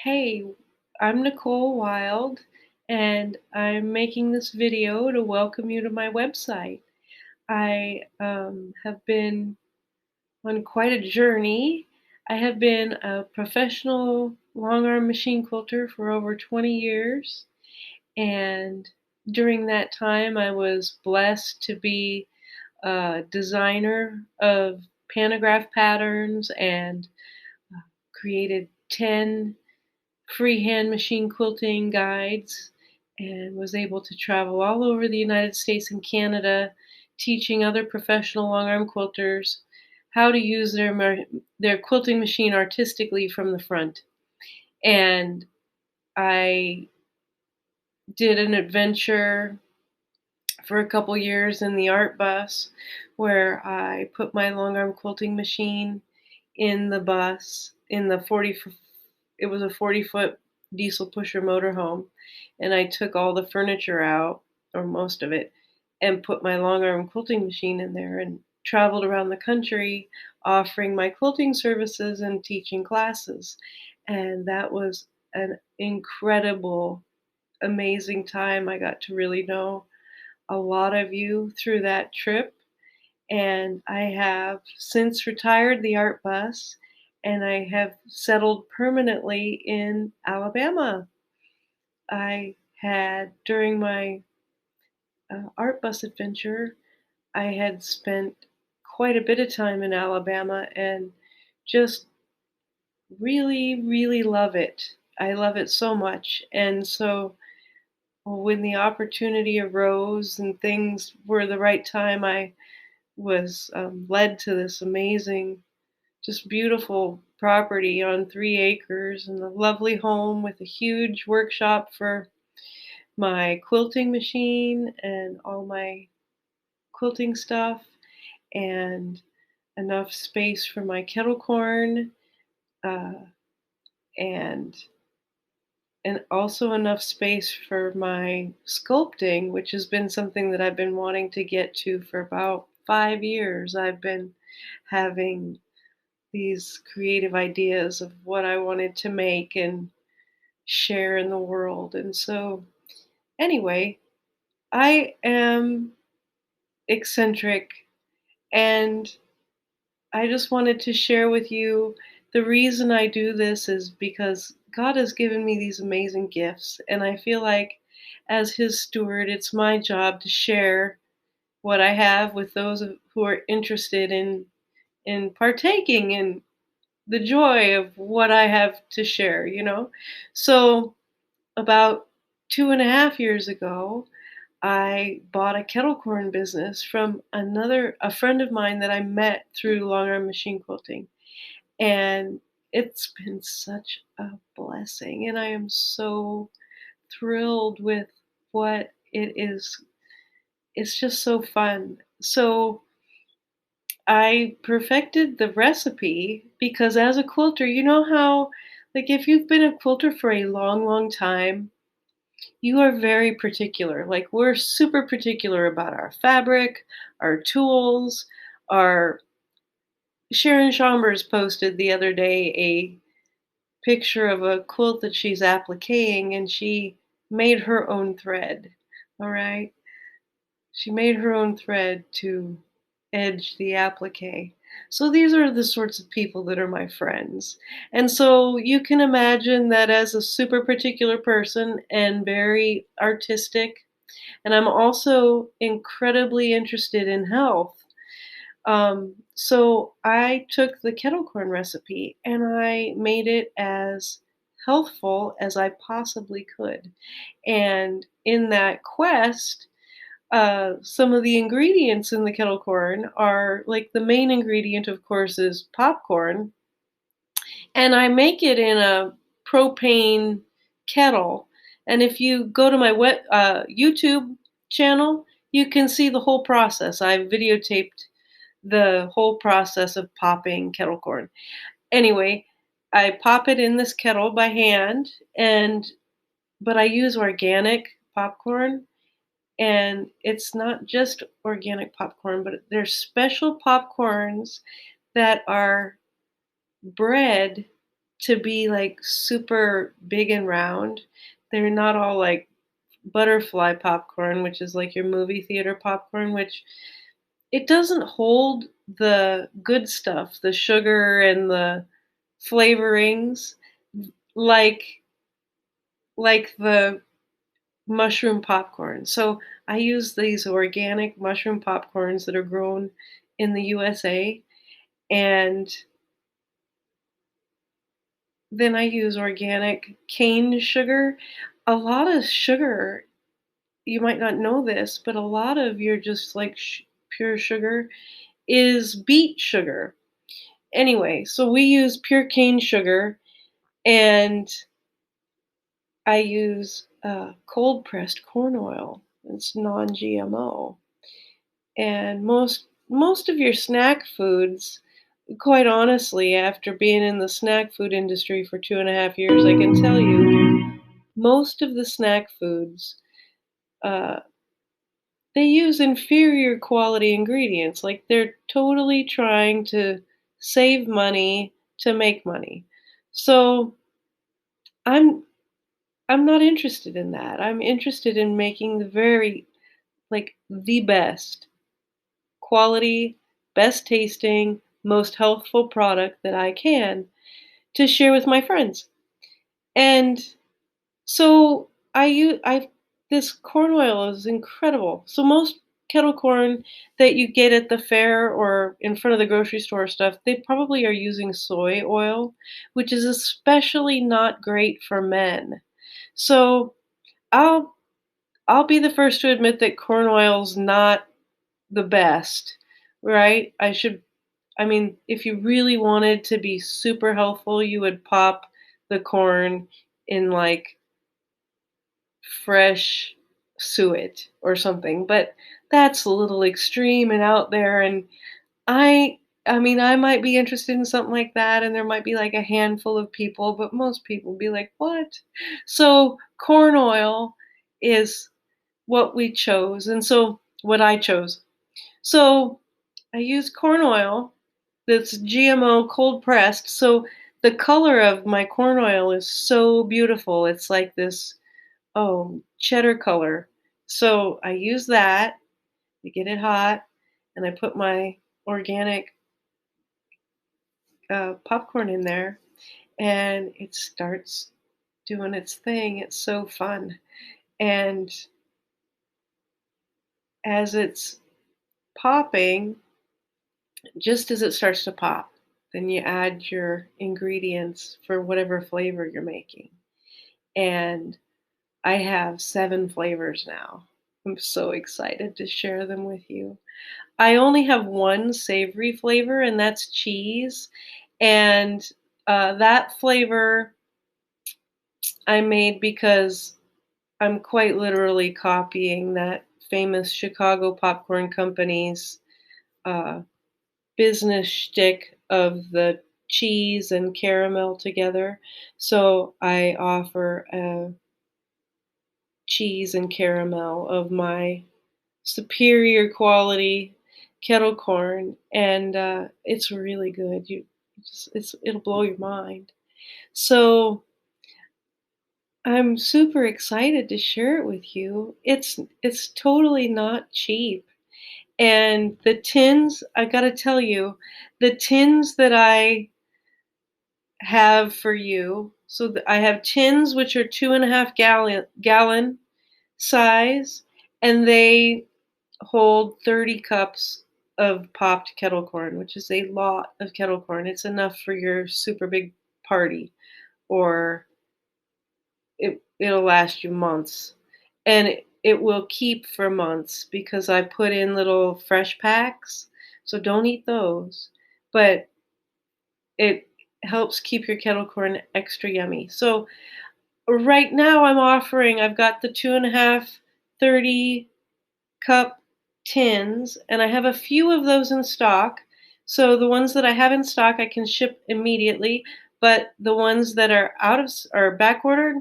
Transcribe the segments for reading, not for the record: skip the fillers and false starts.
Hey, I'm Nicole Wild, and I'm making this video to welcome you to my website. I have been on quite a journey. I have been a professional long arm machine quilter for over 20 years, and during that time, I was blessed to be a designer of pantograph patterns and created 10 freehand machine quilting guides and was able to travel all over the United States and Canada teaching other professional long arm quilters how to use their quilting machine artistically from the front. And I did an adventure for a couple years in the art bus where I put my long arm quilting machine in the bus in the 40 it was a 40-foot diesel pusher motorhome, and I took all the furniture out, or most of it, and put my long arm quilting machine in there and traveled around the country offering my quilting services and teaching classes. And that was an incredible, amazing time. I got to really know a lot of you through that trip, and I have since retired the art bus and I have settled permanently in Alabama. I had, during my art bus adventure, I had spent quite a bit of time in Alabama and just really, really love it. I love it so much. And so when the opportunity arose and things were the right time, I was led to this amazing, just beautiful property on 3 acres and a lovely home with a huge workshop for my quilting machine and all my quilting stuff, and enough space for my kettle corn, uh, and also enough space for my sculpting, which has been something that I've been wanting to get to for about 5 years. I've been having these creative ideas of what I wanted to make and share in the world. And so, anyway, I am eccentric, and I just wanted to share with you the reason I do this is because God has given me these amazing gifts, and I feel like as His steward, it's my job to share what I have with those who are interested in partaking in the joy of what I have to share. So about 2.5 years ago, I bought a kettle corn business from a friend of mine that I met through long arm machine quilting. And it's been such a blessing. And I am so thrilled with what it is. It's just so fun. So I perfected the recipe because as a quilter, you know how, like, if you've been a quilter for a long, long time, you are very particular. Like, we're super particular about our fabric, our tools, our Sharon Chambers posted the other day a picture of a quilt that she's appliquing, and she made her own thread. All right? She made her own thread to edge the applique. So these are the sorts of people that are my friends. And so you can imagine that as a super particular person and very artistic, and I'm also incredibly interested in health. So I took the kettle corn recipe and I made it as healthful as I possibly could. And in that quest, some of the ingredients in the kettle corn are, like, the main ingredient, of course, is popcorn. And I make it in a propane kettle. And if you go to my YouTube channel, you can see the whole process. I videotaped the whole process of popping kettle corn. Anyway, I pop it in this kettle by hand, and but I use organic popcorn, and it's not just organic popcorn, but there's special popcorns that are bred to be like super big and round. They're not all like butterfly popcorn, which is like your movie theater popcorn, which it doesn't hold the good stuff, the sugar and the flavorings like the mushroom popcorn. So I use these organic mushroom popcorns that are grown in the USA, and then I use organic cane sugar. A lot of sugar, you might not know this, but a lot of your just like pure sugar is beet sugar. Anyway, so we use pure cane sugar, and I use cold pressed corn oil. It's non-GMO. And most of your snack foods, quite honestly, after being in the snack food industry for 2.5 years, I can tell you most of the snack foods, uh, they use inferior quality ingredients. Like they're totally trying to save money to make money. So I'm I'm not interested in that. I'm interested in making the best quality, best tasting, most healthful product that I can to share with my friends. And so I this corn oil is incredible. So most kettle corn that you get at the fair or in front of the grocery store stuff, they probably are using soy oil, which is especially not great for men. So I'll I'll be the first to admit that corn oil's not the best, right? I mean, if you really wanted to be super healthful, you would pop the corn in like fresh suet or something, but that's a little extreme and out there, and I I mean, I might be interested in something like that, and there might be like a handful of people, but most people be like, "What?" So, corn oil is what we chose, and so what I chose. So, I use corn oil that's GMO cold pressed. So the color of my corn oil is so beautiful. It's like this, cheddar color. So I use that to get it hot, and I put my organic popcorn in there, and it starts doing its thing. It's so fun. And as it's popping, just as it starts to pop, then you add your ingredients for whatever flavor you're making. And I have 7 flavors now. I'm so excited to share them with you. I only have one savory flavor, and that's cheese. And that flavor I made because I'm quite literally copying that famous Chicago popcorn company's uh, business shtick of the cheese and caramel together. So I offer a cheese and caramel of my superior quality kettle corn, and it's really good. It'll blow your mind. So I'm super excited to share it with you. It's totally not cheap. And the tins, I gotta tell you, the tins that I have for you. So I have tins which are 2.5 gallon size, and they hold 30 cups of popped kettle corn, which is a lot of kettle corn. It's enough for your super big party, or it'll last you months, and it will keep for months because I put in little fresh packs. So don't eat those, but it helps keep your kettle corn extra yummy. So right now I've got the 2.5 30 cup tins, and I have a few of those in stock. So the ones that I have in stock I can ship immediately, but the ones that are back ordered,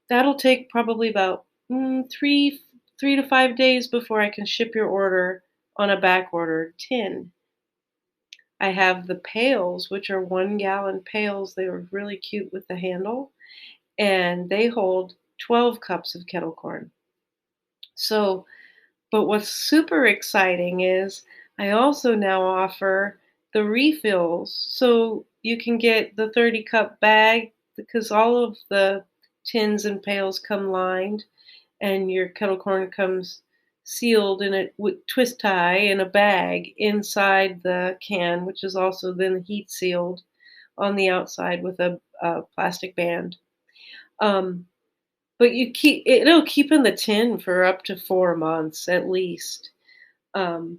that'll take probably about 3 to 5 days before I can ship your order on a back ordered tin. I have the pails, which are 1-gallon pails. They were really cute with the handle, and they hold 12 cups of kettle corn. So, but what's super exciting is I also now offer the refills. So you can get the 30-cup bag because all of the tins and pails come lined, and your kettle corn comes sealed in a with twist tie in a bag inside the can, which is also then heat sealed on the outside with a plastic band. Um, but it'll keep in the tin for up to 4 months at least. Um,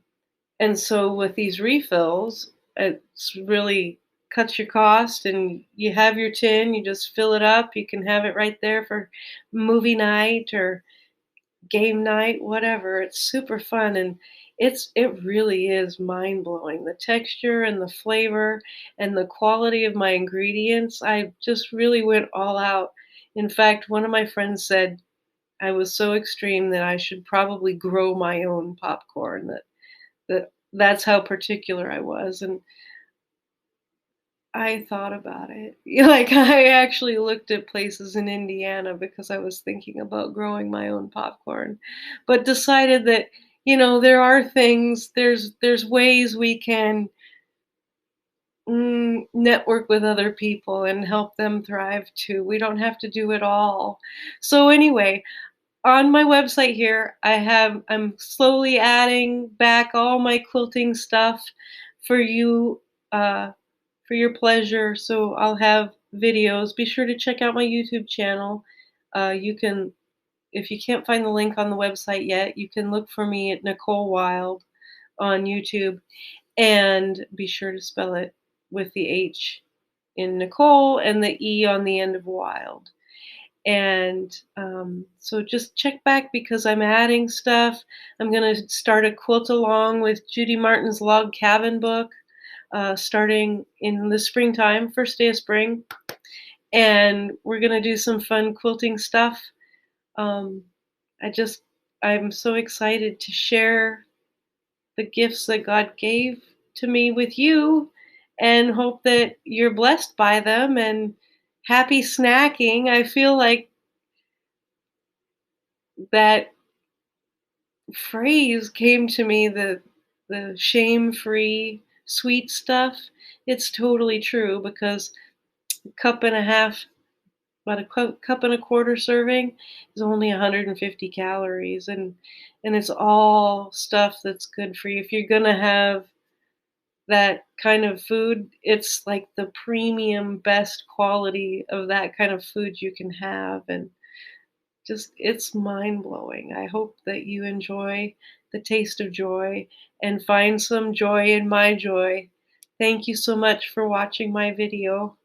and so with these refills, it's really cuts your cost, and you have your tin, you just fill it up. You can have it right there for movie night or game night, whatever. It's super fun, and it really is mind-blowing. The texture and the flavor and the quality of my ingredients, I just really went all out. In fact, one of my friends said I was so extreme that I should probably grow my own popcorn, that's how particular I was, and I thought about it. Like, I actually looked at places in Indiana because I was thinking about growing my own popcorn, but decided that, there are things, there's ways we can, network with other people and help them thrive too. We don't have to do it all. So anyway, on my website here, I'm slowly adding back all my quilting stuff for you, uh, for your pleasure. So I'll have videos. Be sure to check out my YouTube channel. You can, if you can't find the link on the website yet, you can look for me at Nicole Wild on YouTube, and be sure to spell it with the H in Nicole and the E on the end of Wild. And so just check back because I'm adding stuff. I'm going to start a quilt along with Judy Martin's Log Cabin book, starting in the springtime, first day of spring. And we're going to do some fun quilting stuff. Um, I just, I'm so excited to share the gifts that God gave to me with you, and hope that you're blessed by them, and happy snacking. I feel like that phrase came to me, the shame-free sweet stuff. It's totally true because a cup and a half, about a cup and a quarter serving is only 150 calories, and it's all stuff that's good for you. If you're gonna have that kind of food, it's like the premium best quality of that kind of food you can have, and just it's mind blowing. I hope that you enjoy the taste of joy and find some joy in my joy. Thank you so much for watching my video.